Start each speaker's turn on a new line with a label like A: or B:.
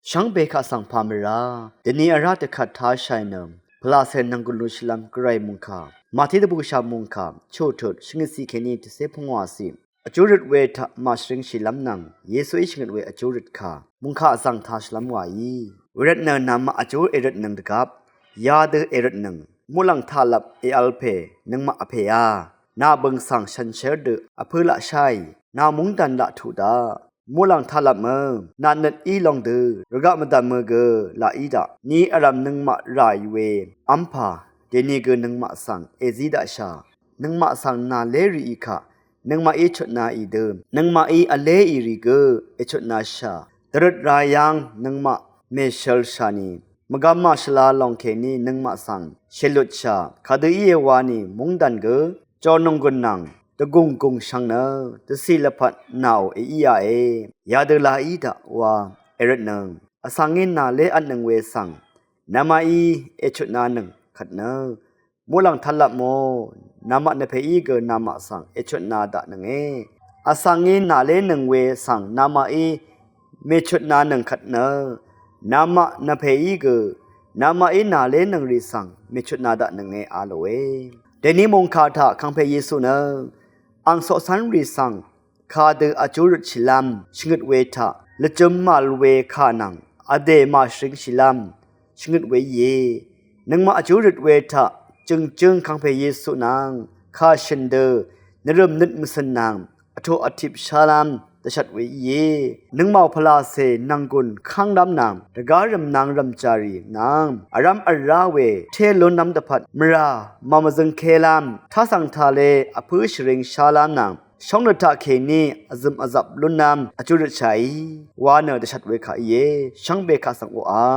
A: ช่างเบคาสังพามราเดนีอาราตขัดท้าชัยนมพลาเซนังกุลุชลัมกรายมุงคามาที่ตบุชามุงคาโชดชงสีเคนีตเสพงวาสิอจูริตเวทมาชริงชิลัมนังเยซูอิชงเวอจูริตคามุงคาสังท้าชลัมวายีเวรตเนนามาอจูเอรตนังดกับยาเดเอรตนังมูลังทาลับเออัลเพนังมาอเพยานาเบิงสังชันเชดอเพละชัยนามุงดันละทุดามูลังทาลับเมนาเนตอีลองเดรกะมดามเกลาอีดานีอารามนึงมารายเวอัมพาเดนีเกนึงมาสังเอซิดาชานึงมาสังนาเลรีอีคะนึงมาอีชดนาอีเดิมนึงมาอีอเลอีริเกเอชดนาชาตรดรายังนึงมาเมเชลชานีมกามาชลาลองเคนีนึงมาสังเชลุชาคาดอีเอวานีมุงดันเกจอนงกุนนังตะกุงกุงชังเนตะศิลปัดนาวเอียเอยาเดลาอีดาวาเอรนังอสังเงินนาเลอันนังเวสังนามาอีเอชุนานังขัดเนมูลังทัลละโมนามาเนเพอีเกนามาสังเอชุนาดานังอสังเงินนาเลนังเวสังนามาอีเมชุนานังขัดเนนามาเนเพอีเกนามาอีนาเลนังริสังเมชุนาดานังอาโลเวเดนิมงคาถาคังเพเยซูเนอังโซสันริสังคาเดอจูรุชิลัมชงดเวทะละจมมาลเวคานังอเดมาชริงชิลัมชงดเวเยนังมาอจูรุเวทะจึงคังเพเยซูนางคาชันเดนเริ่มนึดมุสนางอโทอธิบชาลัมตชัดเวเยนังมาพลาเซนังกุนคังดำนางตะการมนางรำจารีนางอารัมอาราเวเทลนนำตะพัดมรามามซึงเคลัมท้าสังทาเลอพืชริงชาลามนางช่องนทาเคนีอซึมอซับลุนนำอจุรชัยวานเนอตชัดเวคาเยช่างเบคาสังโออา